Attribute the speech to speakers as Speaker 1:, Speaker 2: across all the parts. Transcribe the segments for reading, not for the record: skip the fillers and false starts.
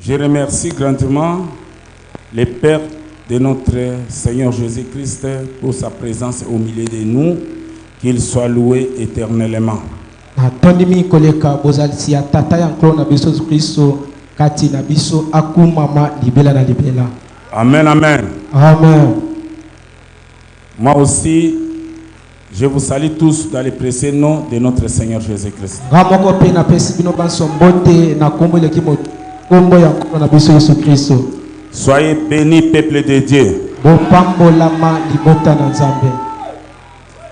Speaker 1: Je remercie grandement le Père de notre Seigneur Jésus-Christ pour sa présence au milieu de nous, qu'il soit loué éternellement. Amen, amen.
Speaker 2: Amen.
Speaker 1: Moi aussi, je vous salue tous dans le précieux nom de notre Seigneur Jésus-Christ. Soyez bénis, peuple de Dieu.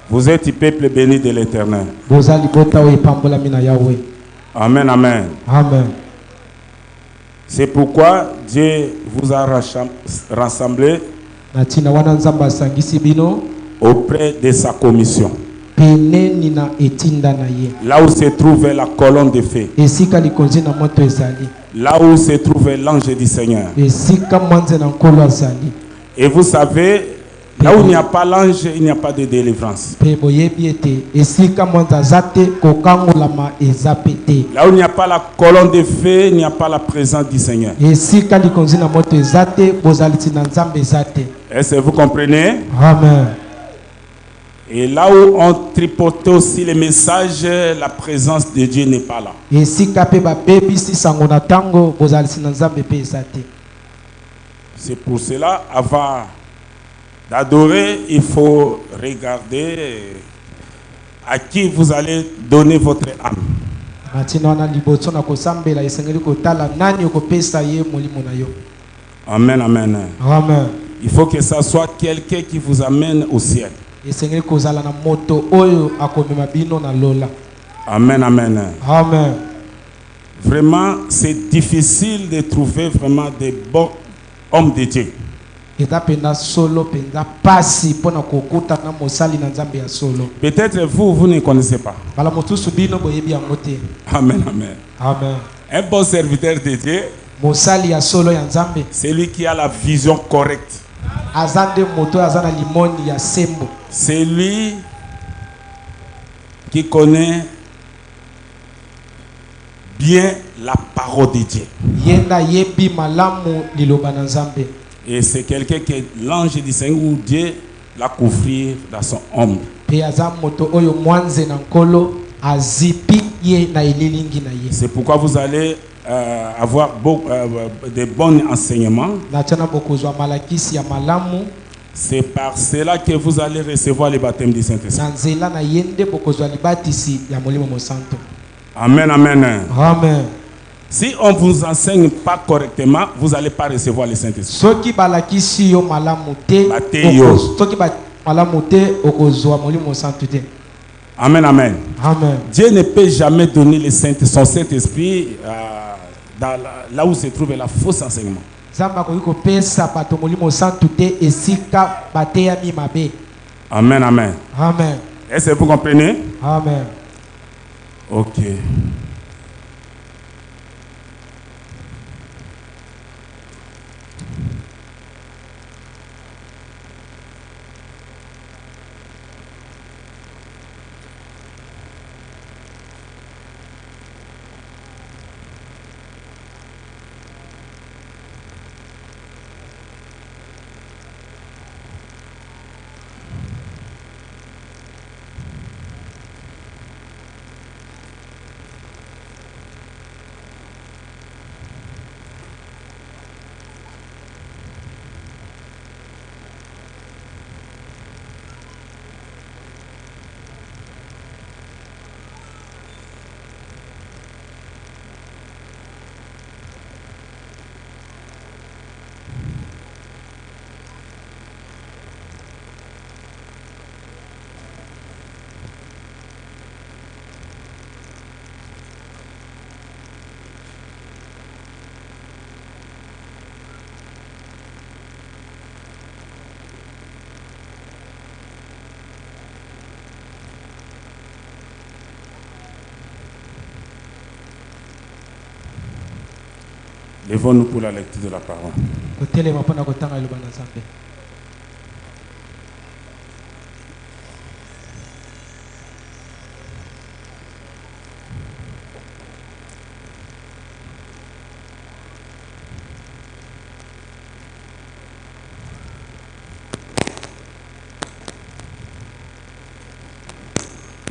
Speaker 1: Vous êtes le peuple béni de l'Éternel. Amen, amen.
Speaker 2: Amen.
Speaker 1: C'est pourquoi Dieu vous a rassemblés auprès de sa commission. Là où se trouve la colonne de feu. Là où se trouve l'ange du Seigneur. Et vous savez, là où il n'y a pas l'ange, il n'y a pas de délivrance. Là où il n'y a pas la colonne de feu, il n'y a pas la présence du Seigneur. Est-ce que vous comprenez?
Speaker 2: Amen.
Speaker 1: Et là où on tripote aussi les messages, la présence de Dieu n'est pas là. C'est pour cela, avant d'adorer, il faut regarder à qui vous allez donner votre âme. Amen, amen.
Speaker 2: Amen.
Speaker 1: Il faut que ça soit quelqu'un qui vous amène au ciel. Amen, amen.
Speaker 2: Amen.
Speaker 1: Vraiment, c'est difficile de trouver vraiment des bons hommes de Dieu. Peut-être vous ne connaissez pas. Amen, amen.
Speaker 2: Amen.
Speaker 1: Un bon serviteur de Dieu, c'est lui qui a la vision correcte. C'est lui qui connaît bien la parole de Dieu. Et c'est quelqu'un que l'ange du Seigneur ou Dieu l'a couvert dans son ombre. C'est pourquoi vous allez avoir de bons enseignements. C'est par cela que vous allez recevoir le baptême du Saint-Esprit. Amen, amen.
Speaker 2: Amen.
Speaker 1: Si on ne vous enseigne pas correctement, vous n'allez pas recevoir le Saint-Esprit. Amen, amen.
Speaker 2: Amen.
Speaker 1: Dieu ne peut jamais donner son Saint-Esprit là où se trouve la fausse enseignement. Amen, amen.
Speaker 2: Amen.
Speaker 1: Est-ce que vous comprenez?
Speaker 2: Amen.
Speaker 1: Ok. Levons-nous pour la lecture de la parole.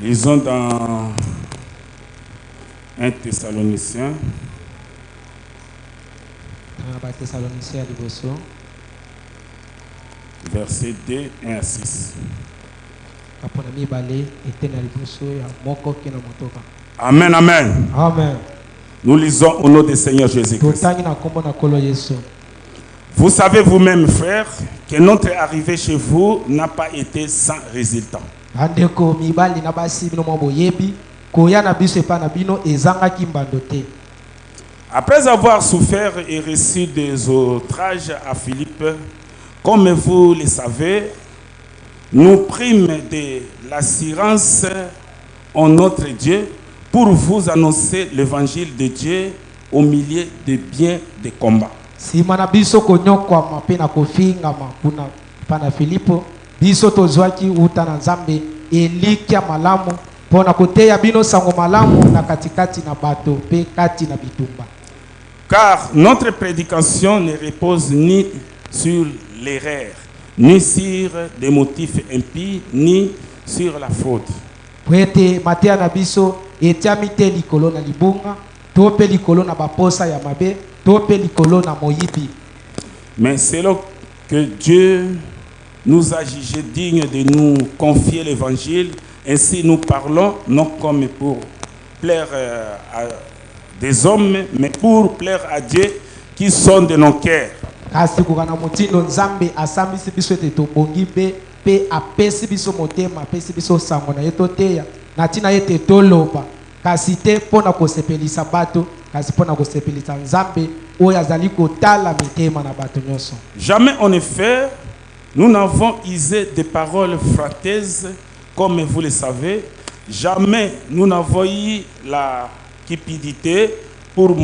Speaker 1: Lisons dans 1 Thessaloniciens. Verset 2, 1 à 6. Amen, amen.
Speaker 2: Amen.
Speaker 1: Nous lisons au nom du Seigneur Jésus-Christ. Vous savez vous-même, frères, que notre arrivée chez vous n'a pas été sans résultat. Après avoir souffert et reçu des outrages à Philippe, comme vous le savez, nous prîmes de l'assurance en notre Dieu pour vous annoncer l'évangile de Dieu au milieu de bien des combats.
Speaker 2: Simana biso konyokwa mapena kofinga makuna pana Filipo biso tozwaki uta na Nzambe elikia malamu pona koteya bino sango malamu na katikati na bato pe kati na bitumba.
Speaker 1: Car notre prédication ne repose ni sur l'erreur, ni sur des motifs impies, ni sur la faute.
Speaker 2: Pwete matea na biso etiamite likolo na libunga tope likolo na baposa ya mabe tope likolo na moyibi.
Speaker 1: Mais c'est là que Dieu nous a jugés dignes de nous confier l'évangile. Ainsi nous parlons non comme pour plaire à des hommes, mais pour plaire à Dieu qui sonde de nos cœurs.
Speaker 2: Kasi kukana mutindo Nzambe asambisi biso ete tobongi pe apesi biso motema apesi biso sango na yeto teya na tina ete toloba kasi te pona kosepelisa bato kasi pona kosepelisa Nzambe oyo azali kotala mitema na bato nyonso.
Speaker 1: Jamais en effet nous n'avons usé des paroles flatteuses comme vous le savez. Jamais nous n'avons eu la cupidité pour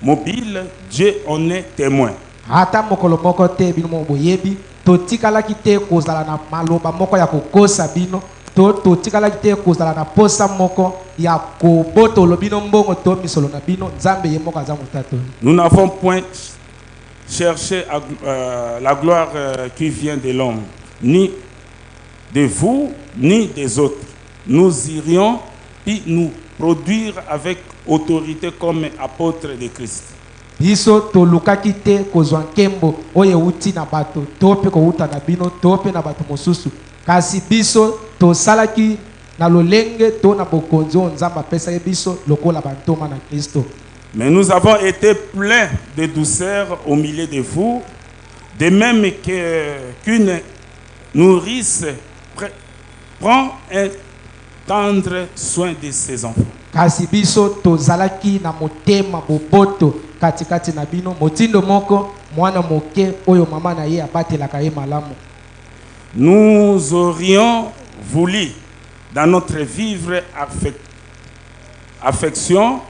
Speaker 1: mobile. Dieu en est témoin.
Speaker 2: Hata mokolo moko te bino boyebi totikalaki te kozala na maloba moko ya kokosa bino totikalaki te kozala na posa moko ya kobotolo bino mbongo to misolo na bino Nzambe ye moko aza motato.
Speaker 1: Nous n'avons point cherché la gloire qui vient de l'homme, ni de vous, ni des autres. Nous irions puis nous produire avec autorité comme apôtres de Christ.
Speaker 2: Biso tolukaki te kozwa nkembo oyo uti na bato tope ko uta na bino tope na bato mosusu kasi biso tosalaki na lolenge to na bokonzi o Nzambe apesa biso lokola bantoma na Kristo.
Speaker 1: Mais nous avons été pleins de douceur au milieu de vous, de même qu'une nourrice prend un tendre soin de ses enfants.
Speaker 2: Kasi biso tozalaki na motema boboto katikati na bino motindo moko mwana moke oyo mama na ye abatelaka ye malamu.
Speaker 1: Nous aurions voulu dans notre vivre affection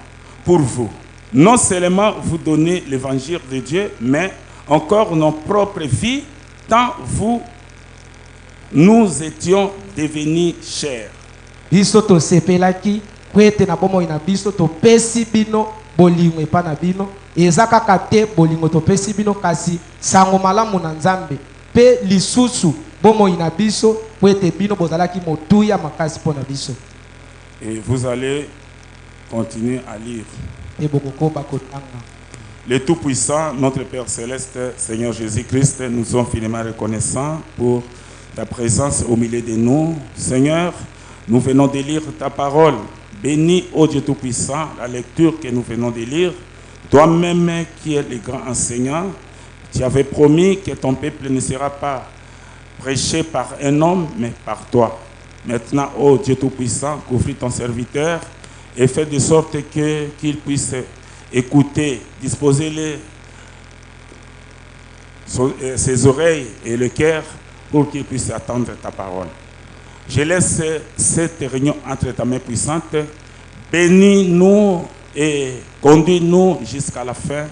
Speaker 1: pour vous, non seulement vous donner l'évangile de Dieu, mais encore nos propres vies, tant nous étions devenus chers.
Speaker 2: Biso to sepelaki kwete na bomo ina biso to pesi bino bolingo epa na bino ezaka kate bolingo to pesi bino kasi sango malamu na Nzambe pe lisusu bomo ina biso kwete bino bozalaki motuya makasi pona biso.
Speaker 1: Et vous allez continuer à lire.
Speaker 2: E bokoko bakotanga.
Speaker 1: Le Tout-Puissant, notre Père Céleste, Seigneur Jésus-Christ, nous sommes infiniment reconnaissants pour ta présence au milieu de nous. Seigneur, nous venons de lire ta parole. Bénis, ô Dieu Tout-Puissant, la lecture que nous venons de lire. Toi-même qui es le grand enseignant, tu avais promis que ton peuple ne sera pas prêché par un homme, mais par toi. Maintenant, ô Dieu Tout-Puissant, couvre ton serviteur et fais de sorte qu'il puisse écouter, disposer ses oreilles et le cœur pour qu'il puisse attendre ta parole. Je laisse cette réunion entre ta main puissante. Bénis-nous et conduis-nous jusqu'à la fin.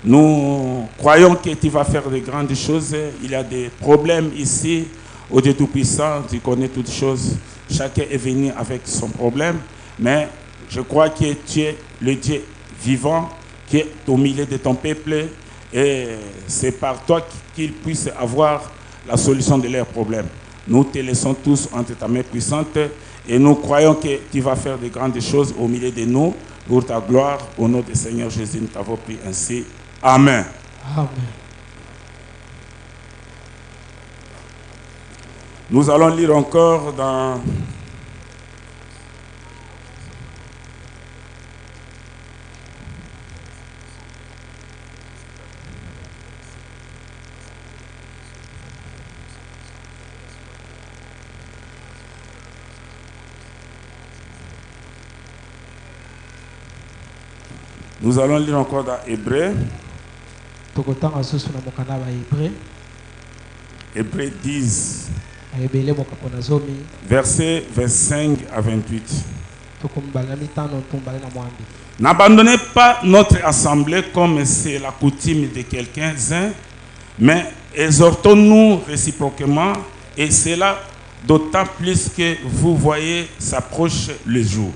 Speaker 1: Nous croyons que tu vas faire de grandes choses. Il y a des problèmes ici. Ô Dieu Tout-Puissant, tu connais toutes choses. Chacun est venu avec son problème. Mais je crois que tu es le Dieu vivant qui est au milieu de ton peuple. Et c'est par toi qu'ils puissent avoir la solution de leurs problèmes. Nous te laissons tous entre ta main puissante Et nous croyons que tu vas faire de grandes choses au milieu de nous pour ta gloire. Au nom du Seigneur Jésus, nous t'avons prié ainsi. Amen.
Speaker 2: Amen.
Speaker 1: Nous allons lire encore dans Nous allons lire encore dans Hébreu.
Speaker 2: Tokotanga susu na mokana ba Hébreu.
Speaker 1: Hébreu 10,
Speaker 2: Ayebele mokapona zomi.
Speaker 1: versets 25 à 28.
Speaker 2: Tokombala mitano tumbala na mwambi.
Speaker 1: N'abandonnez pas notre assemblée comme c'est la coutume de quelques-uns, mais exhortons-nous réciproquement, et cela d'autant plus que vous voyez s'approche le jour.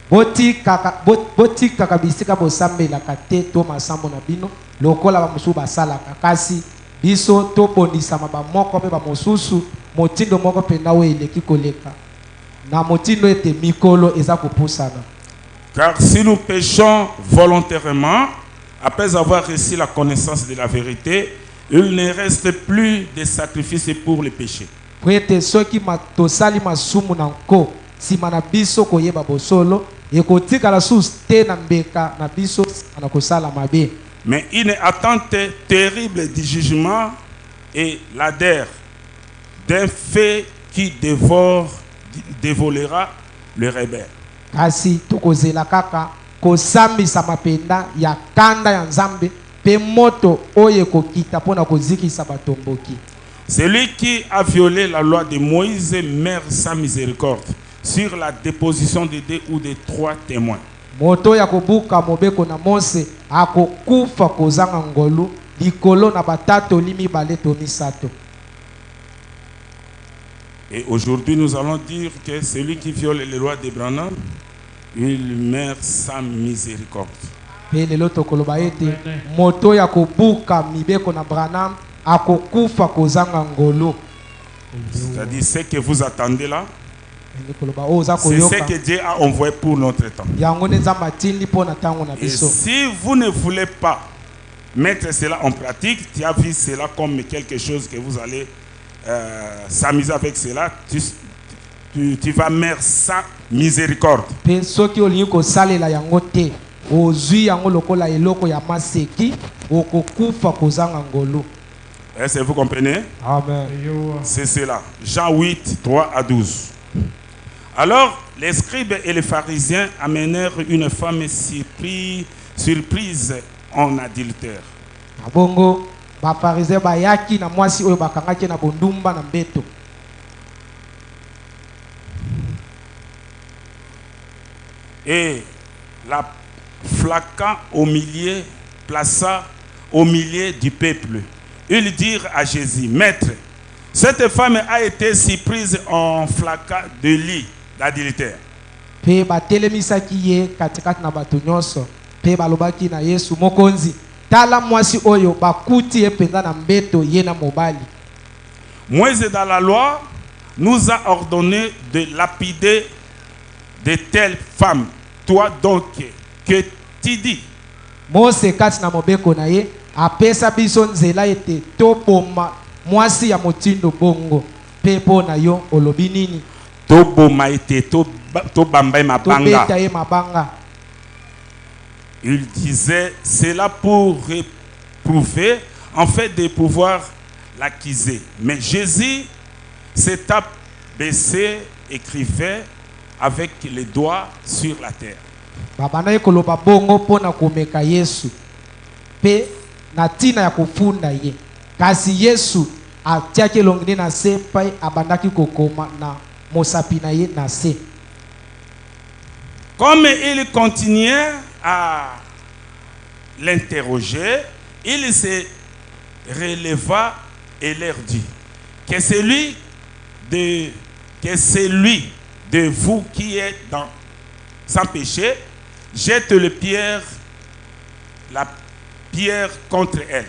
Speaker 2: Botika bisika bosambela kate to masambo na bino lokola ba musu basala kasi biso to bondisa ba moko pe ba mosusu motindo moko pe nawe eleki koleka na motindo ete mikolo eza kopusana.
Speaker 1: Car si nous péchons volontairement, après avoir reçu la connaissance de la vérité, il ne reste plus de sacrifice pour le péché.
Speaker 2: Kwete soki matosali masumu na nko sima na biso koyeba bosolo ekotika la sus te na mbeka na biso na kosala mabe.
Speaker 1: Mais une attente terrible du jugement et l'adhère d'un fait qui dévorera le rebelle.
Speaker 2: Kasi tokozela kaka kosambisa mapenda ya kanda ya Nzambe pe moto oye kokita pona kozikisa batomboki.
Speaker 1: Celui qui a violé la loi de Moïse meurt sans miséricorde sur la déposition de 2 ou de 3 témoins.
Speaker 2: Moto ya kobuka mobeko na Mose akokufa kozanga ngolu likolo na batato limi baleto misato.
Speaker 1: Et aujourd'hui, nous allons dire que celui qui viole les lois d'Abraham, il meurt sans miséricorde.
Speaker 2: Pe lelo tokoloba ete moto ya kobuka mibeko na Branham akokufa kozanga ngolu.
Speaker 1: C'est-à-dire ce que vous attendez là,
Speaker 2: C'est
Speaker 1: c'est ce que Dieu a envoyé pour notre temps. Et si vous ne voulez pas mettre cela en pratique, tu as vu cela comme quelque chose que vous allez s'amuser avec cela, tu vas mourir sans miséricorde.
Speaker 2: Est-ce
Speaker 1: que vous comprenez?
Speaker 2: Amen.
Speaker 1: C'est cela. Jean 8, 3 à 12. Alors, les scribes et les pharisiens amenèrent une femme surprise en adultère.
Speaker 2: Bongo, ba pharisiens bayaki na mwasi oyo bakangaki na bondumba na mbeto.
Speaker 1: Et la plaça au milieu du peuple. Ils dirent à Jésus: Maître, cette femme a été surprise en flaca de lit d'adultère.
Speaker 2: Pe batelemisaki ye katikati na bato nyonso pe balobaki na Yesu mokonzi tala mwasi oyo bakuti ye penza na mbeto ye na mobali.
Speaker 1: Moïse dans la loi nous a ordonné de lapider de telles femmes. Toi donc, que tu dis?
Speaker 2: Mose kati na mobeko na ye apesa biso nzela ete toboma mwasi ya motindo bongo pe po na yo olobi nini?
Speaker 1: Toboma ete tobamba mabanga. Il disait cela pour reprouver, en fait de pouvoir l'accuser. Mais Jésus s'est abaissé, écrivait avec les doigts sur la terre.
Speaker 2: Babana koloba bongo pona komeka Yesu pe na tina ya kufunda ye kasi Yesu atiaki longini na se pai abandaki kokoma na mosapi na ye na se.
Speaker 1: Comme il continuait à l'interroger, il se releva et leur dit: que celui de vous qui est sans péché jette la pierre contre elle.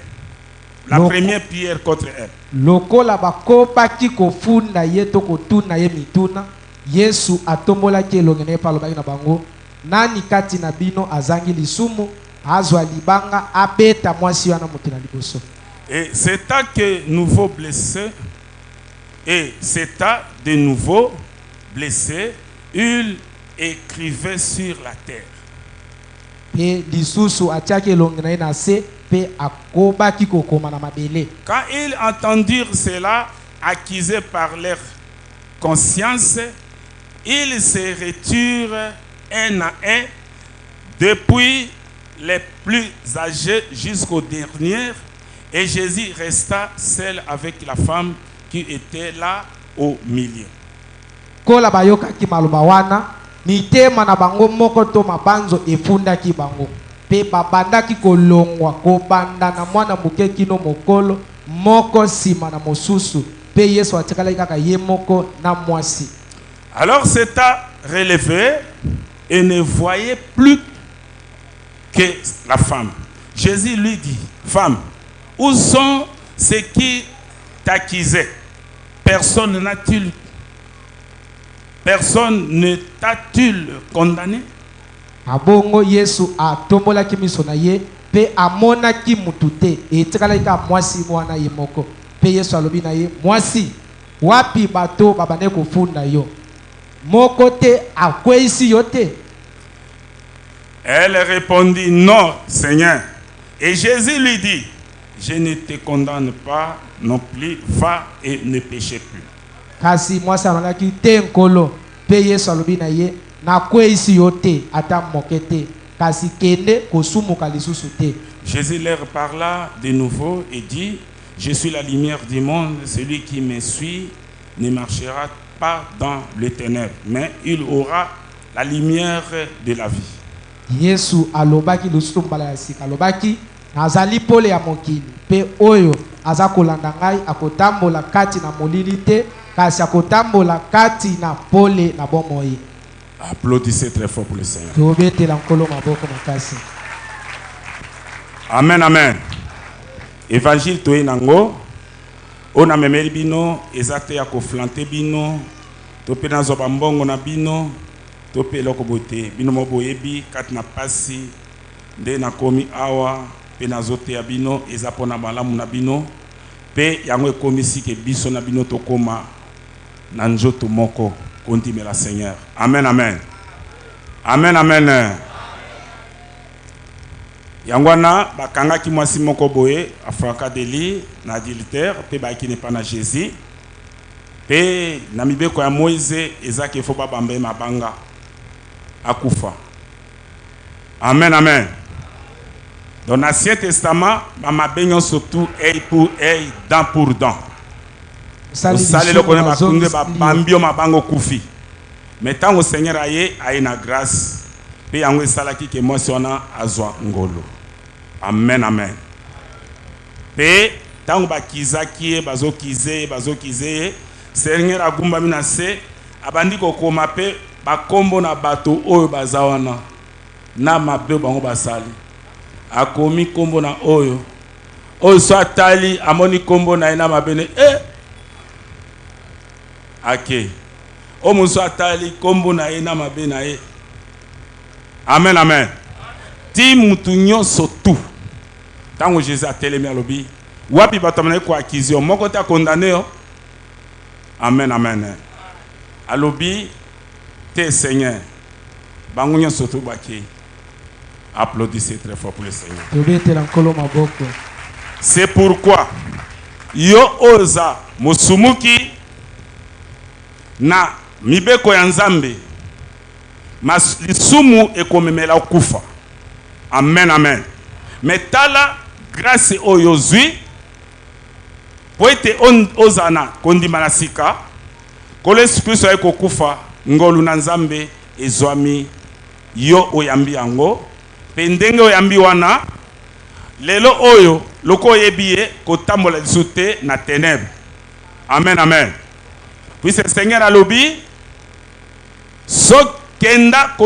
Speaker 1: La première pierre contre elle.
Speaker 2: Lokola bakopa ki kofunda ye to kotuna ye mituna Yesu atombolaki elongi na ye mpe alobaki na bango, nani kati na bino azangi lisumu azwa libanga abeta mwasi wana moto na liboso.
Speaker 1: Et c'est à que nouveau blessé, et c'est à de nouveaux blessés, il écrivait sur la terre.
Speaker 2: Pe lisusu atiaki elongi na ye na se pe akobaki kokoma na mabele.
Speaker 1: Quand ils entendirent cela, accusés par leur conscience, ils se retirent un à un, depuis les plus âgés jusqu'aux derniers, et Jésus resta seul avec la femme qui était là au milieu.
Speaker 2: Kola bayokaki maloba wana, mitema na bango moko to mabanzo efundaki bango. Pe babandaki kolongwa kobanda na mwana moke kino mokolo moko sima na mosusu. Pe Yesu atikala kaka ye moko na mwasi.
Speaker 1: Alors c'est à relever et ne voyait plus que la femme. Jésus lui dit, femme, où sont ceux qui t'accusaient? Personne ne t'a-t-il condamné?
Speaker 2: Abongo Yesu atombolaki miso na ye pe amonaki mutu te etikalaki ka mwasi mwana ye moko. Pe Yesu alobi na ye, mwasi wapi bato babane kofunda yo? Moko te akwesi yo te?
Speaker 1: Elle répondit, non, Seigneur. Et Jésus lui dit, je ne te condamne pas non plus, va et ne péche plus.
Speaker 2: Kasi mwasi alobaki te nkolo. Pe Yesu alobi na ye, nakwesi yo te ata moke te, kasi kende kosumuka lisusu te.
Speaker 1: Jésus leur parla de nouveau et dit, je suis la lumière du monde, celui qui me suit ne marchera pas dans les ténèbres, mais il aura la lumière de la vie.
Speaker 2: Yesu alobaki lisusu mbala ya sika, alobaki nazali pole ya mokili, pe oyo aza kolanda ngai akotambola kati na molili te, kasi akotambola kati na pole na bomoi.
Speaker 1: Applaudissez très fort pour le Seigneur.
Speaker 2: Tobetela nkolo maboko makasi.
Speaker 1: Amen, amen. Évangile toye nango, on a memeli bino, ezate ya koflante bino, tope na zoba mbongo na bino, tope loko bote, bino moboyebi, kat na pasi, nde na komi awa, pe na zote ya bino, ezapo na malamu na bino, pe yango ekomisi ke biso na bino tokoma, na njoto moko, kontime la Seigneur. Amen, amen. Amen, amen. Yangwana bakanga ki mwasi moko boye afraka deli na adultère pe ba ki ne pas na Jésus pe na mibeko ya Moïse ezaki fo ba bambe mabanga akufa. Amen, amen. Dans l'Ancien Testament ba mabenyo surtout œil pour œil, dent pour dent. Osale le kone ba kunge ba bambio mabango kufi. Mais tant au Seigneur aye na grâce pe yango esalaki ke mwasi wana azwa ngolo. Amen, amen. Pe tango bakizaki bazokize Seigneur agumba mina se abandi kokoma pe bakombo na bato oyo bazawana na mabe bango basali akomi kombo na oyo so atali amoni kombo na ina mabene ake o muso atali kombo na ina mabe na ye. Amen, amen. Ti mutu nyonso tu tango Jésus a telemi alobi wapi batamana ko accusation moko ta condamné yo. Amen, amen. Alobi te Seigneur bango nyonso tu baki. Applaudissez très fort pour le Seigneur. C'est pourquoi yo oza musumuki na mibeko ya Nzambe lisumu ekomemela okufa. Amen, amen. Mais tala grâce oyo zwi po ete ozana kondima na sika kolo Esprit Saint kokufa ngolu na Nzambe ezwami yo oyambi yango pe ndenge oyambi wana lelo oyo loko yebiye kotambola lisute na ténèbres. Amen, amen. Puis le Seigneur alobi so kenda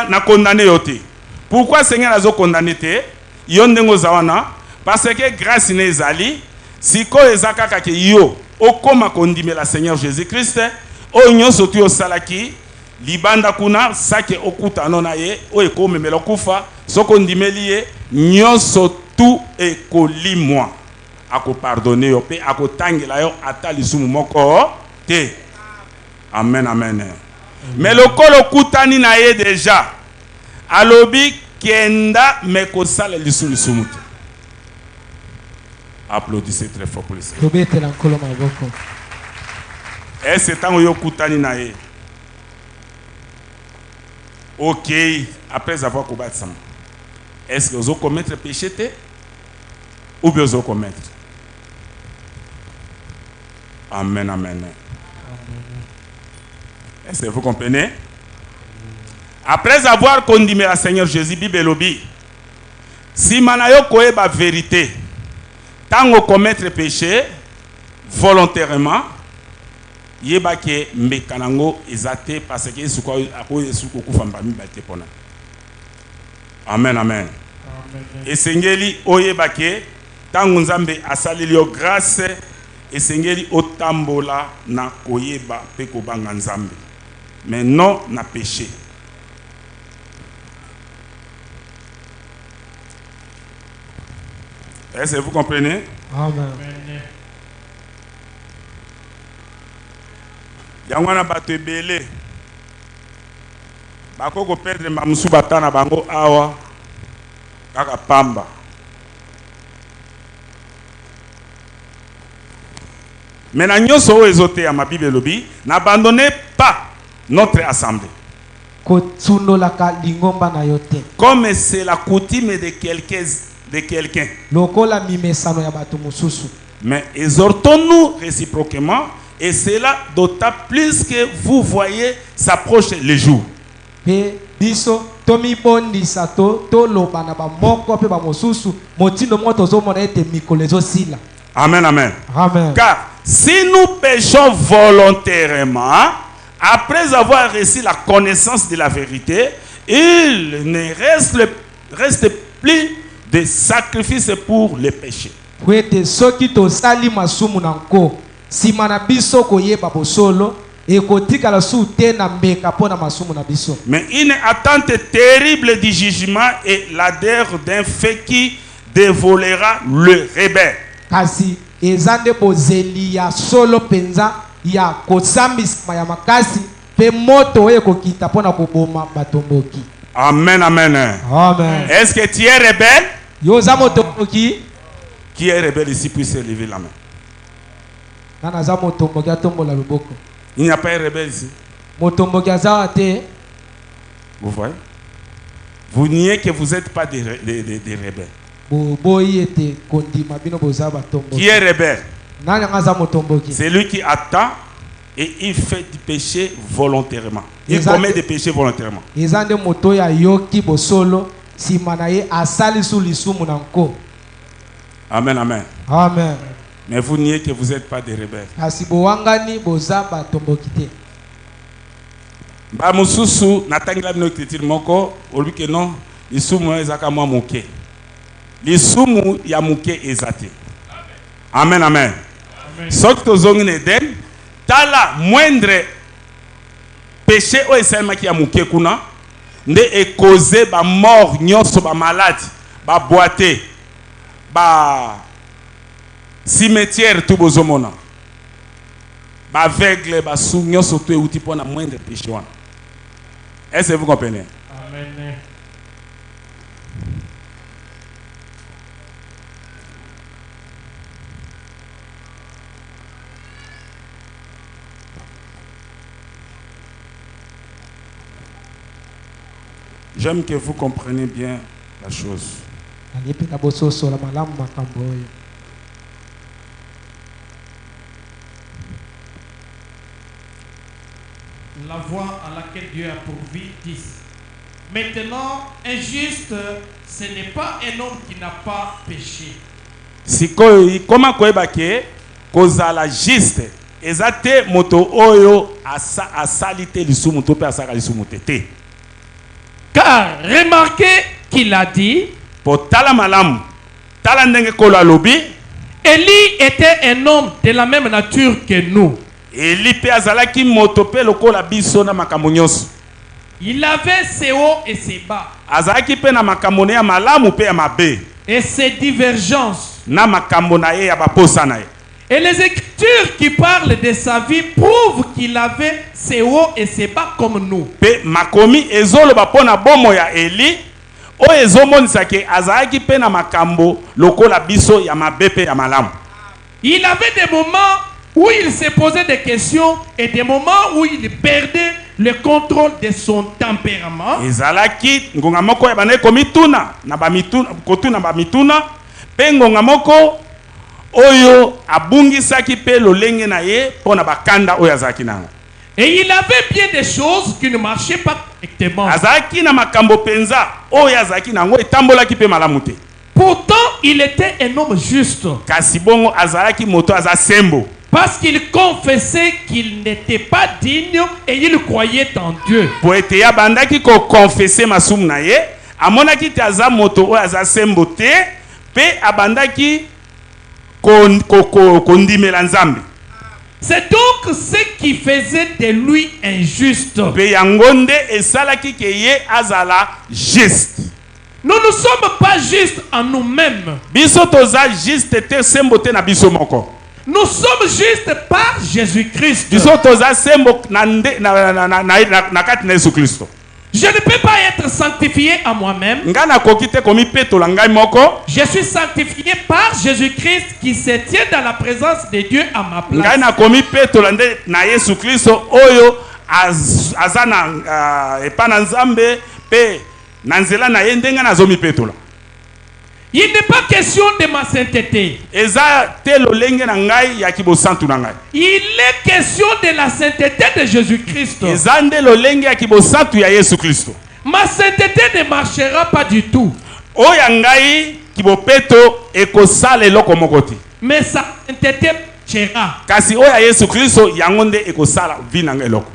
Speaker 1: na condamné yote. Pourquoi Seigneur a condamné te? Yondengo zawana parce que grâce ne ezali siko ezaka ke yo okoma kondimela Seigneur Jésus-Christ o nyonso tu osalaki libanda kuna sake okuta nona ye o ekomemela kufa soko ndimeli ye nyonso tu ekolimwa akopardonne yo pe akotangela yo ata lisumu moko te. Amen, amen. Mais lokolo kutani na ye déjà alobi kenda mekosala lisumu te. Applaudissez très fort pour le Seigneur. Et c'est tant yo kutani na ye. Ok, après avoir combattu ça, est-ce que vous allez commettre péché ou bien vous allez commettre? Amen, amen. Est-ce que vous comprenez? Après avoir condamné le Seigneur Jésus, Bible lobi, si manayo koe ba vérité, tant vous commettre péché volontairement, yeba ke mekanango ezate parce que suko akoye suko kufamba mibate pona. Amen, amen. Esengeli oyeba ke tango nzambe asaleli yo grâce esengeli otambola na koyeba pe kobanga nzambe. Mais non na péché. Est-ce que vous comprenez?
Speaker 2: Amen.
Speaker 1: Yangwana bato ebele bakoko perdre mamusu batana bango awa kaka pamba. Mais na nyonso oyo ezote ya mabible lobi n'abandonnez pas notre assemblée comme c'est la coutume de quelqu'un. Mais exhortons-nous réciproquement, et cela d'autant plus que vous voyez s'approcher le jour. Amen, amen.
Speaker 2: Amen.
Speaker 1: Car si nous péchons volontairement, après avoir reçu la connaissance de la vérité, il ne reste plus de sacrifice pour le péché.
Speaker 2: Mais
Speaker 1: une attente terrible du jugement est l'adhère d'un fait qui dévolera le rebelle. Amen, amen.
Speaker 2: Amen.
Speaker 1: Est-ce que tu es rebelle? Qui est rebelle ici puisse lever la main. Il n'y a pas de rebelle ici. Vous voyez? Vous niez que vous n'êtes pas des rebelles. Qui est rebelle? C'est lui qui attend et il fait du péché volontairement. Il commet des péchés volontairement. Amen, amen.
Speaker 2: Amen.
Speaker 1: Mais vous niez que vous n'êtes pas des rebelles. Ba mususu natangila bino écriture moko olubi ke non lisumu ezaka mwa moke. Lisumu ya moke ezate. Amen, amen. Soki tozongi na Eden tala moindre péché o esalemaki ya moke kuna nde ekoze ba mort nyonso ba malade ba boité ba cimetière tout bozomona ba aveugle ba sou nyonso to euti pona moindre péché wana. Est-ce que vous comprenez?
Speaker 2: Amen.
Speaker 1: J'aime que vous compreniez bien la chose.
Speaker 3: La voie à laquelle Dieu a pourvu dit: maintenant, un juste, ce n'est pas un homme qui n'a pas péché.
Speaker 1: Si comment koebake kozala juste ezate moto oyo asalite lisumu to pe asaka lisumu te.
Speaker 3: Car remarquez qu'il a dit,
Speaker 1: pour tala malamu tala ndenge kolo alobi,
Speaker 3: Élie était un homme de la même nature que nous.
Speaker 1: Eli pe azalaki moto pe lokola biso na makambo nyonso.
Speaker 3: Il avait ses hauts et ses bas.
Speaker 1: Azalaki pe na makambo ya malamu pe ya mabe.
Speaker 3: Et ses divergences.
Speaker 1: Na makambo na ye ya baposa na ye.
Speaker 3: Et les écritures qui parlent de sa vie prouvent qu'il avait ses hauts et ses bas comme nous.
Speaker 1: Pe makomi ezoloba pona bomo ya Eli o ezomonisa ke azalaki pe na makambo lokola biso ya mabe pe ya malamu.
Speaker 3: Il avait des moments où il se posait des questions et des moments où il perdait le contrôle de son tempérament.
Speaker 1: Ezalaki ngonga moko ya bane komituna na bamituna kotuna bamituna pe ngonga moko oyo abungisaki pe lolenge na ye pona bakanda oyo azalaki nango.
Speaker 3: Et il avait bien des choses qui ne marchaient pas correctement.
Speaker 1: Azalaki na makambo penza oyo azalaki nango etambolaki pe malamu te.
Speaker 3: Pourtant, il était un homme juste.
Speaker 1: Kasi bongo azalaki moto azasembo.
Speaker 3: Parce qu'il confessait qu'il n'était pas digne et il croyait en Dieu.
Speaker 1: Po ete ya bandaki ko confesser masumu na ye, amonaki te aza moto oyo azasembo te, pe abandaki kondimela Nzambe.
Speaker 3: C'est donc ce qui faisait de lui injuste.
Speaker 1: Pe yangonde esalaki ke ye azala juste.
Speaker 3: Nous ne sommes pas justes en nous-mêmes.
Speaker 1: Biso toza juste te sembo te na biso moko.
Speaker 3: Nous sommes justes par Jésus-Christ.
Speaker 1: Biso toza sembo na kati na Yesu Kristo.
Speaker 3: Je ne peux pas être sanctifié à moi-même.
Speaker 1: Ngana kokite komi petola ngai moko.
Speaker 3: Je suis sanctifié par Jésus-Christ qui se tient dans la présence de Dieu à ma place.
Speaker 1: Ngana komi petola nde na Yesu Kristo oyo azana epana Nzambe pe na nzela na ye ndenga nazomi petola.
Speaker 3: Il n'est pas question de ma sainteté.
Speaker 1: Eza te lolenge na ngai ya kibosantu na ngai.
Speaker 3: Il est question de la sainteté de Jésus-Christ.
Speaker 1: Eza nde lolenge ya kibosantu ya Yesu Kristo.
Speaker 3: Ma sainteté ne marchera pas du tout.
Speaker 1: Oya ngai kibopeto ekosala eloko moko te.
Speaker 3: Mais sa sainteté marchera.
Speaker 1: Kasi oya Yesu Kristo yango nde ekosala vi na ngai eloko.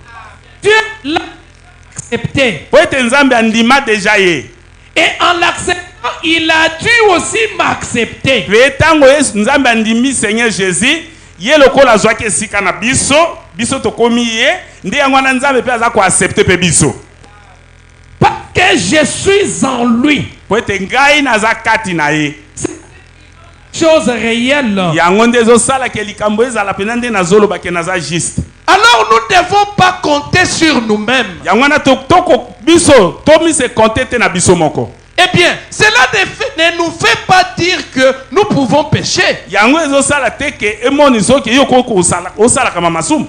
Speaker 3: Dieu l'a accepté.
Speaker 1: Po ete Nzambe andima deja ye.
Speaker 3: Et en l'acceptant, il a dû aussi m'accepter.
Speaker 1: Pe tango Yesu Nzambe andimi Seigneur Jésus, ye lokola zwaki esika na biso, biso tokomi ye, nde yango na Nzambe pe aza ko accepter pe biso.
Speaker 3: Parce que je suis en lui.
Speaker 1: Po ete ngai naza kati na ye.
Speaker 3: Chose réelle.
Speaker 1: Yango nde ezosala ke likambo ezala pena nde nazoloba ke naza juste.
Speaker 3: Alors nous ne devons pas compter sur nous-mêmes.
Speaker 1: Yango na toko biso, tomi se compter te na biso moko.
Speaker 3: Eh bien, cela ne nous fait pas dire que nous pouvons pécher.
Speaker 1: Yango ezosala te ke emoni soki yo ko osala kama masumu.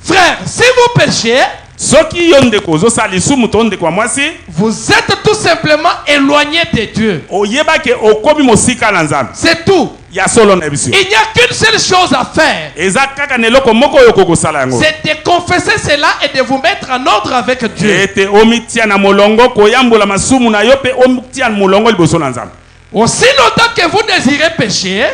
Speaker 3: Frère, si vous péchez,
Speaker 1: soki yo ndeko ozosala lisumu to ndeko mwasi,
Speaker 3: vous êtes tout simplement éloigné de Dieu.
Speaker 1: Oyeba ke okomi mosika na Nzambe.
Speaker 3: C'est tout.
Speaker 1: Ya solo na biso.
Speaker 3: Il n'y a qu'une seule chose à faire.
Speaker 1: Eza kaka neloko moko yo kokosala yango.
Speaker 3: C'est de confesser cela et de vous mettre en ordre avec Dieu.
Speaker 1: Ete omitia na molongo koyambola masumu na yo pe omitia na molongo liboso na Nzambe.
Speaker 3: Aussi longtemps que vous désirez pécher,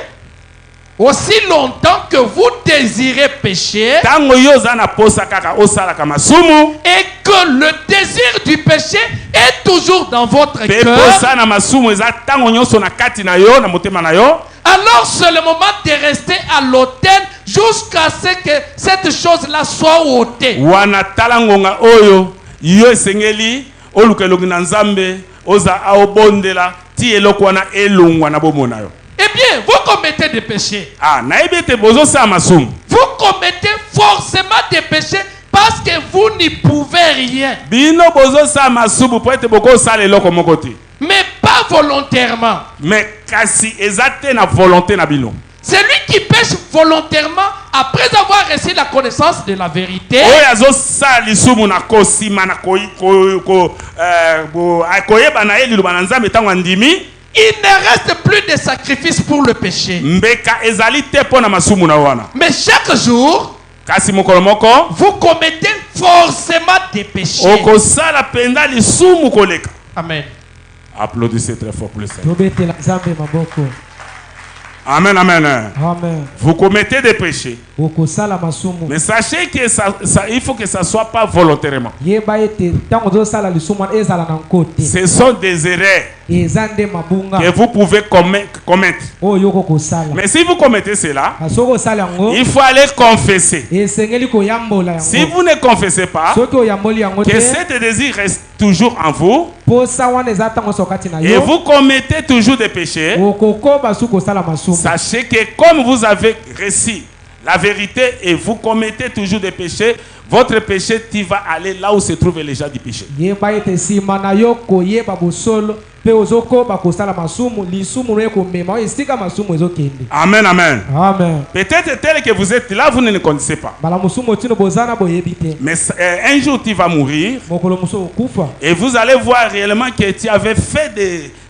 Speaker 3: aussi longtemps que vous désirez pécher,
Speaker 1: Tango yo za na posa kaka osala kama masumu,
Speaker 3: et que le désir du péché est toujours dans votre
Speaker 1: pe
Speaker 3: cœur,
Speaker 1: posa na masumu eza tango nyonso na kati na yo na motema na yo.
Speaker 3: alors c'est le moment de rester à l'autel jusqu'à ce que cette chose-là soit ôtée.
Speaker 1: Wana talangonga oyo yo esengeli olukelongi na Nzambe oza aobondela ti eloko wana elongwa na bomona yo.
Speaker 3: Eh bien, vous commettez des péchés.
Speaker 1: Ah, nayebi te bozo sa masumu.
Speaker 3: Vous commettez forcément des péchés parce que vous n'y pouvez rien.
Speaker 1: Bino bozo sa masumu po ete boko sala eloko moko te.
Speaker 3: Mais pas volontairement.
Speaker 1: Mais kasi ezate na volonté na bino.
Speaker 3: Celui qui pêche volontairement après avoir reçu la connaissance de la vérité,
Speaker 1: Oyo azo sa lisumu na kosima na koyeba na eli luba na Nzambe tango ndimi,
Speaker 3: il ne reste plus de sacrifice pour le péché.
Speaker 1: mbeka ezali te po na masumu na wana.
Speaker 3: Mais chaque jour,
Speaker 1: Kasi mokolo moko
Speaker 3: vous commettez forcément des péchés.
Speaker 1: okosala penda lisumu koleka.
Speaker 3: Amen.
Speaker 1: Applaudissez très fort pour le Seigneur.
Speaker 2: tobetela Nzambe maboko.
Speaker 1: Amen, amen.
Speaker 2: Amen.
Speaker 1: Vous commettez des péchés.
Speaker 2: Okosala masumu.
Speaker 1: Mais sachez que il faut que ça soit pas volontairement.
Speaker 2: Yeba ete tango ozosala lisumu wana ezala na nkote.
Speaker 1: Ce sont des erreurs.
Speaker 2: eza nde mabunga
Speaker 1: que vous pouvez commettre.
Speaker 2: oyo okokosala.
Speaker 1: Mais si vous commettez cela,
Speaker 2: soki okosala yango
Speaker 1: il faut aller confesser.
Speaker 2: esengeli koyambola
Speaker 1: Si
Speaker 2: yango.
Speaker 1: vous ne confessez pas,
Speaker 2: soki oyamboli yango
Speaker 1: que
Speaker 2: te
Speaker 1: cet désir reste toujours en vous,
Speaker 2: posa wana eza ntango nyonso kati na
Speaker 1: et
Speaker 2: yo
Speaker 1: vous commettez toujours des péchés,
Speaker 2: okokoba soki kosala masumu.
Speaker 1: sachez que comme vous avez reçu la vérité et vous commettez toujours des péchés, votre péché, tu vas aller là où se trouvent les gens du péché.
Speaker 2: yeba ete nsima na yo koyeba bosolo mpe ozokoba kosala masumu lisumu no ekomema oyo esika masumu ezokende.
Speaker 1: Amen, amen.
Speaker 2: Amen.
Speaker 1: Peut-être tel que vous êtes là, vous ne le connaissez pas.
Speaker 2: mbala mosumu otino bozana boyebi te
Speaker 1: Mais un jour, tu vas mourir
Speaker 2: mokolo mosusu okufa
Speaker 1: et vous allez voir réellement que tu avais fait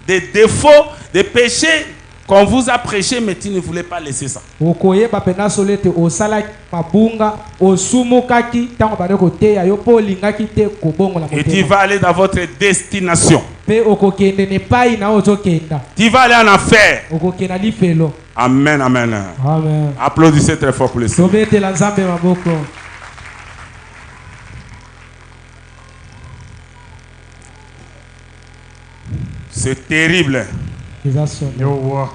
Speaker 1: des défauts, des péchés qu'on vous a prêché, mais tu ne voulais pas laisser ça.
Speaker 2: okoyeba mpena solo ete osalaki mabunga osumukaki ntango bade koteya yo mpo olingaki te kobongola
Speaker 1: Et tu
Speaker 2: motema
Speaker 1: vas aller dans votre destination.
Speaker 2: mpe okokende nepai na oyo ozokenda
Speaker 1: Tu vas aller en enfer.
Speaker 2: okokenda lifelo.
Speaker 1: Amen, amen.
Speaker 2: Amen.
Speaker 1: Applaudissez très fort pour le Seigneur.
Speaker 2: tobetela nzambe maboko.
Speaker 1: C'est terrible.
Speaker 2: eza solo.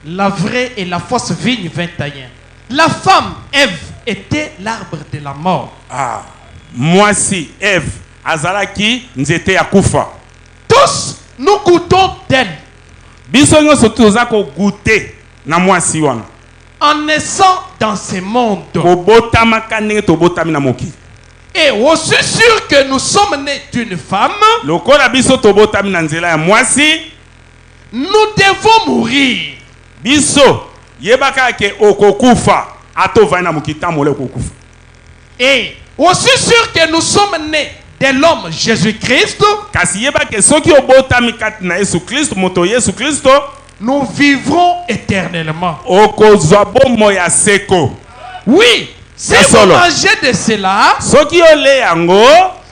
Speaker 3: La vraie et la fausse vigne 21. La femme Ève était l'arbre de la mort.
Speaker 1: Ah, moi si Ève, azalaki nzete ya kufa.
Speaker 3: Tous nous goûtons d'elle.
Speaker 1: Biso nyonso toza ko goûter na mwasi wana.
Speaker 3: En naissant dans ce monde.
Speaker 1: Kobotama ndenge tobotami na mokili.
Speaker 3: Et aussi sûr que nous sommes nés d'une femme,
Speaker 1: Lokola biso tobotami na nzela ya mwasi,
Speaker 3: nous devons mourir.
Speaker 1: biso yebaka ke okokufa atovai na mokita mole okokufa.
Speaker 3: Et aussi sûr que nous sommes nés de l'homme Jésus-Christ,
Speaker 1: Kasi yebaka soki obotami kati na Yesu Kristo, moto Yesu Kristo,
Speaker 3: nous vivrons éternellement.
Speaker 1: okozwa bomo ya seko.
Speaker 3: Oui, si
Speaker 1: Ya
Speaker 3: vous
Speaker 1: solo.
Speaker 3: mangez de cela,
Speaker 1: Soki ole yango,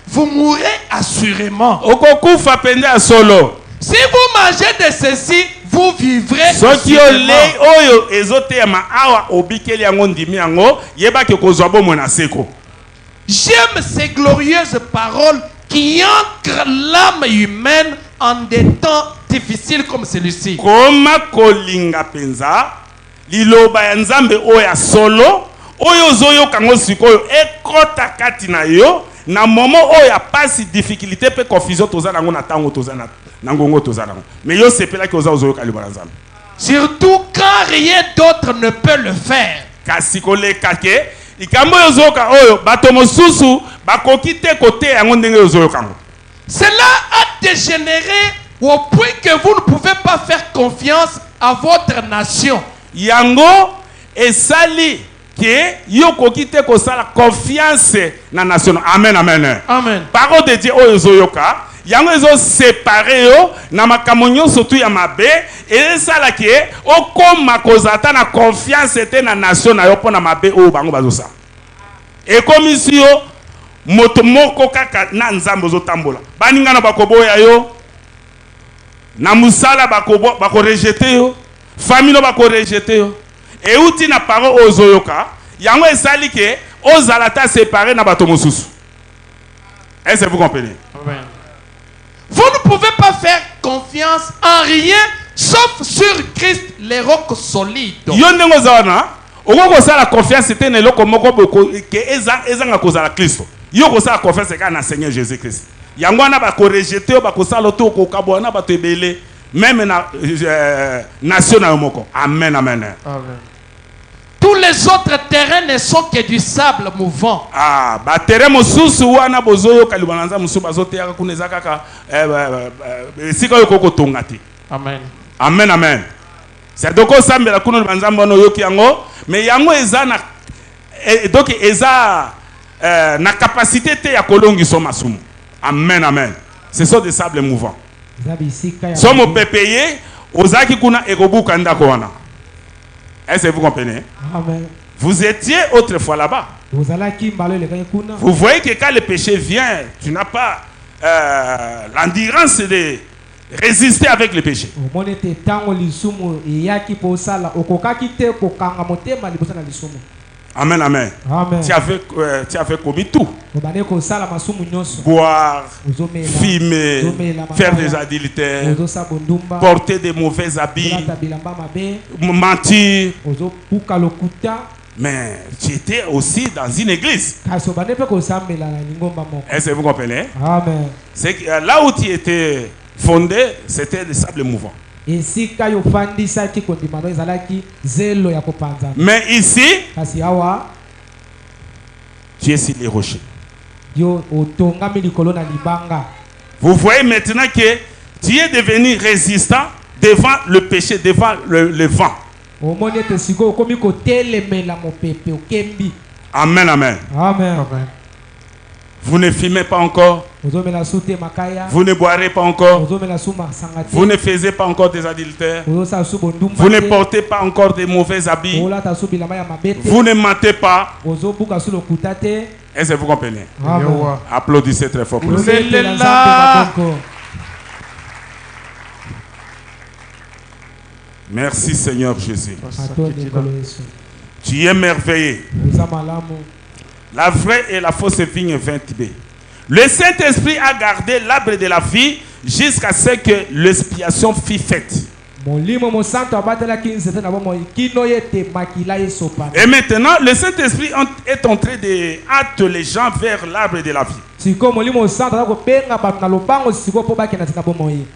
Speaker 3: vous mourrez assurément.
Speaker 1: okokufa pende ya solo.
Speaker 3: Si vous mangez de ceci, vous vivrez
Speaker 1: Soki ole
Speaker 3: assurément.
Speaker 1: oyo ezoteyama awa obikeli yango ndimi yango, yebaki okozwa bomo na seko.
Speaker 3: J'aime ces glorieuses paroles qui ancrent l'âme humaine en des temps difficiles comme celui-ci.
Speaker 1: Koma kolinga penza liloba ya nzambe oyo ya solo oyo ozoyoka ngo sikoyo ekota kati na yo na momo oyo ya pasi difficulté pe confusion toza nango na tango toza na ngongo toza nango mais yo sepelaki ozoyoka liloba ya nzambe.
Speaker 3: Surtout quand rien d'autre ne peut le faire.
Speaker 1: Kasi koleka ke likambo oyo ozoyoka oyo bato mosusu bakoki te koteya yango ndenge ozoyoka ngo.
Speaker 3: Cela a dégénéré au point que vous ne pouvez pas faire confiance à votre nation.
Speaker 1: Yango esali ke yo koki te kosala confiance na nation. Amen, amen.
Speaker 3: Amen.
Speaker 1: Parole de Dieu oyo ezoyoka yango ezo séparer yo na makambo nyonso tu ya mabe ezala ke okoma kozata na confiance te na nation na yo pona mabe oyo bango bazosa. Ekomisi yo moto moko kaka na nzambe ozotambola. Baningana bakoboya yo na musala bako rejeter yo, famille bako rejeter yo. Et outi na parole ozoyoka yango esali ke ozalata séparer na bato mosusu. Est-ce que vous comprenez?
Speaker 3: Amen. Vous ne pouvez pas faire confiance en rien sauf sur Christ, les rocs solides.
Speaker 1: Yo ndenge ozana okoko sala confiance te na eloko moko boko ke ezanga kozala Kristo. Yo ko sala confiance ka na Seigneur Jésus Christ. Yango wana bako rejeter bako sala to ko kabona bato ebele même na nation na moko. Amen, amen.
Speaker 3: Amen. Tous les autres terrains ne sont que du sable mouvant.
Speaker 1: Ah, ba terrain mosusu wana bozoyo kalibanza musu bazoteya kuneza kaka sika yo koko tongati.
Speaker 3: Amen.
Speaker 1: Amen, amen. C'est donc sambela kuno banzamba no yoki yango, mais yango eza na donc eza na capacité te ya kolongi so masumu. Amen, amen. Ce sont des sables mouvants. Somo pepeye ozaki kuna ekobuka ndako wana. Est-ce que vous comprenez?
Speaker 2: Amen.
Speaker 1: Vous étiez autrefois là-bas. Vous voyez que quand le péché vient, tu n'as pas l'endurance de résister avec le péché. Amen, amen.
Speaker 2: Amen.
Speaker 1: Tu avais commis tout.
Speaker 2: Obane kosala masumu nyonso.
Speaker 1: Boire,
Speaker 2: Ozomela.
Speaker 1: fumer,
Speaker 2: Ozomela
Speaker 1: faire
Speaker 2: makaya.
Speaker 1: des adultères,
Speaker 2: Ozosa bondumba.
Speaker 1: porter des mauvais habits,
Speaker 2: Olata bilamba mabe.
Speaker 1: mentir.
Speaker 2: Ozopuka lokuta.
Speaker 1: Mais tu étais aussi dans une église.
Speaker 2: Kasi obane pe kosambela na lingomba moko.
Speaker 1: Est-ce que vous comprenez?
Speaker 2: Amen.
Speaker 1: C'est que là où tu étais fondé, c'était le sable mouvant.
Speaker 2: Esika yo fandisaki kondima no ezalaki zelo ya kopanza.
Speaker 1: Mais ici,
Speaker 2: Kasi awa
Speaker 1: tu es sur les rochers.
Speaker 2: yo otongami likolo na libanga.
Speaker 1: Vous voyez maintenant que tu es devenu résistant devant le péché, devant le vent.
Speaker 2: Omoni ete siko okomi kotelemela mopepe okembi.
Speaker 1: Amen, amen.
Speaker 2: Amen.
Speaker 1: Vous ne fumez pas encore.
Speaker 2: Ozomela sute makaya.
Speaker 1: Vous ne boirez pas encore.
Speaker 2: Ozomela suma sangate.
Speaker 1: Vous ne faisiez pas encore des adultères.
Speaker 2: Ozosa su bondumba.
Speaker 1: Vous ne portez pas encore de mauvais habits.
Speaker 2: Olata su bilamba ya mabete.
Speaker 1: Vous ne mentez pas.
Speaker 2: Ozobuka su lokuta te.
Speaker 1: Est-ce que vous comprenez?
Speaker 2: Amen.
Speaker 1: Applaudissez très fort pour le
Speaker 2: Ozete
Speaker 1: Seigneur.
Speaker 2: la nzambe maboko.
Speaker 1: Merci Seigneur Jésus.
Speaker 2: Atoni nkolo Yesu.
Speaker 1: Tu es merveilleux.
Speaker 2: Oza malamu.
Speaker 1: La vraie et la fausse vigne 20b. Le Saint-Esprit a gardé l'arbre de la vie jusqu'à ce que l'expiation fût faite.
Speaker 2: Molimo mosanto abatelaki nzete na bomoi kino yete makila esopana.
Speaker 1: Et maintenant, le Saint-Esprit est en train de hâter les gens vers l'arbre de la vie.
Speaker 2: Siko molimo mosanto na kobenga bato na lobango siko po bakenda tina bomoi.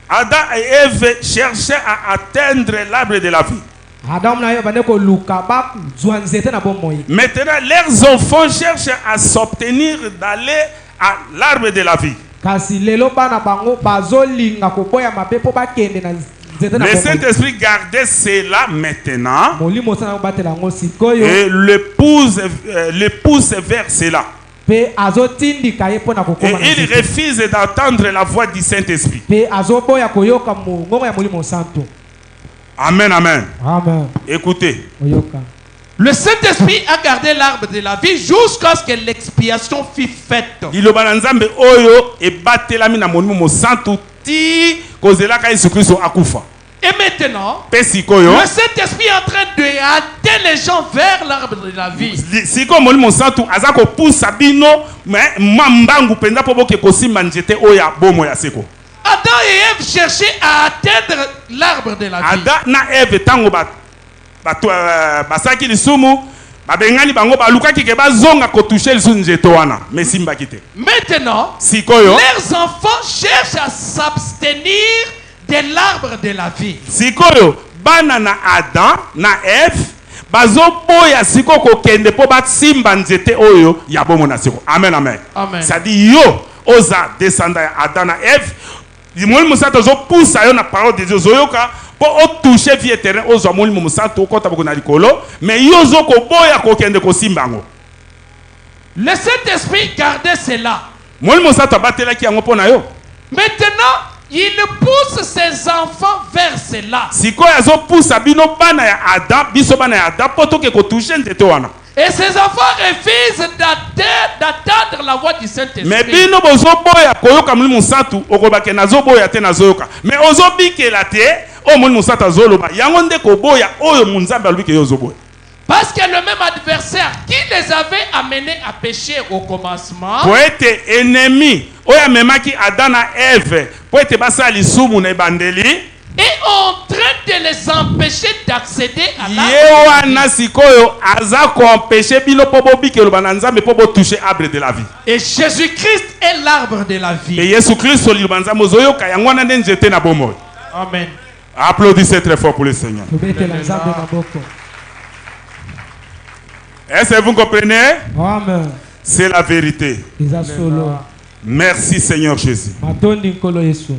Speaker 1: Adam et Ève cherchaient à atteindre l'arbre de la vie.
Speaker 2: Adam na yo bane ko luka ba zwa nzete na bomoi.
Speaker 1: Maintenant, leurs enfants cherchent à s'obtenir d'aller à l'arbre de la vie.
Speaker 2: Kasi lelo bana bango bazolinga koboya mabe po bakende na nzete na
Speaker 1: Le
Speaker 2: bomoi.
Speaker 1: Saint-Esprit gardait cela maintenant
Speaker 2: Molimo mosanto batela ngo sikoyo
Speaker 1: et le pousse vers cela.
Speaker 2: pe azotindika ye po na
Speaker 1: Et
Speaker 2: kokoma na
Speaker 1: il
Speaker 2: nzete.
Speaker 1: refuse d'entendre la voix du Saint-Esprit.
Speaker 2: Pe azoboya koyoka mongongo ya molimo santo.
Speaker 1: Amen, amen.
Speaker 2: Amen.
Speaker 1: Écoutez,
Speaker 2: Oyoka.
Speaker 3: Le Saint-Esprit a gardé l'arbre de la vie jusqu'à ce que l'expiation fût faite.
Speaker 1: liloba na Nzambe oyo ebatelami na molimo mosantu ti kozelaka Yesu Kristo akufa.
Speaker 3: Et maintenant,
Speaker 1: Pe sikoyo,
Speaker 3: le Saint-Esprit est en train de hâter les gens vers l'arbre de la vie.
Speaker 1: sikoyo molimo mosantu aza kopusa bino mambangu penza po boke kosimba nzete oyo ya bomo ya seko.
Speaker 3: Adam et Ève cherchaient à atteindre l'arbre de la vie.
Speaker 1: Ada na Eve tango basaki lisumu babengani bango balukaki ke bazonga kotouche lisumu nzeto wana mais simbaki te.
Speaker 3: Maintenant,
Speaker 1: Sikoyo,
Speaker 3: leurs enfants cherchent à s'abstenir de l'arbre de la vie.
Speaker 1: sikoyo bana na Adam na Eve bazoboya siko kokende po basimba nzete oyo ya bomo na siko. Amen, amen.
Speaker 3: Amen.
Speaker 1: Ça dit yo oza descendant ya Adam na Eve. Molimo mosantu ozopousa yo na parole de Dieu ozoyoka po otouche vie éternelle ozwa molimo mosantu okota boko na likolo mais yo ozokoboya kokende kosimba yango.
Speaker 3: Le Saint-Esprit gardait cela.
Speaker 1: Molimo mosantu abatelaki yango mpo na yo.
Speaker 3: Maintenant, il pousse ses enfants vers cela.
Speaker 1: Sikoyo azopusa bino bana ya Adam, biso bana ya Adam po toke kotouche nzete wana.
Speaker 3: Et ses enfants refusent d'attendre la voix du Saint-Esprit.
Speaker 1: Mais bino bozoboya koyoka molimo mosantu okobake nazoboya te nazoyoka. Mais ozobikela te o molimo mosantu azoloba yango nde koboya oyo Nzambe alobi ke yo ozoboya.
Speaker 3: Parce que le même adversaire qui les avait amenés à pécher au commencement
Speaker 1: Po ete ennemi oyo amemaki Adam na Eve po ete basala lisumu na ebandeli
Speaker 3: est en train de les empêcher d'accéder à
Speaker 1: ye
Speaker 3: l'arbre.
Speaker 1: wana sikoyo aza koempêche bino po bobikeloba na Nzambe po botouche arbre de la vie.
Speaker 3: Et Jésus-Christ est l'arbre de la
Speaker 1: Et
Speaker 3: vie.
Speaker 1: Yesu Kristo liloba Nzambe ozoyoka yango wana nde nzete na bomoi.
Speaker 3: Amen.
Speaker 1: Applaudissez très fort pour le Seigneur.
Speaker 2: Tobetela nzambe maboko.
Speaker 1: Est-ce que vous comprenez?
Speaker 2: Amen.
Speaker 1: C'est la vérité.
Speaker 2: Eza solo.
Speaker 1: Merci Seigneur Jésus.
Speaker 2: Matondi nkolo Yesu.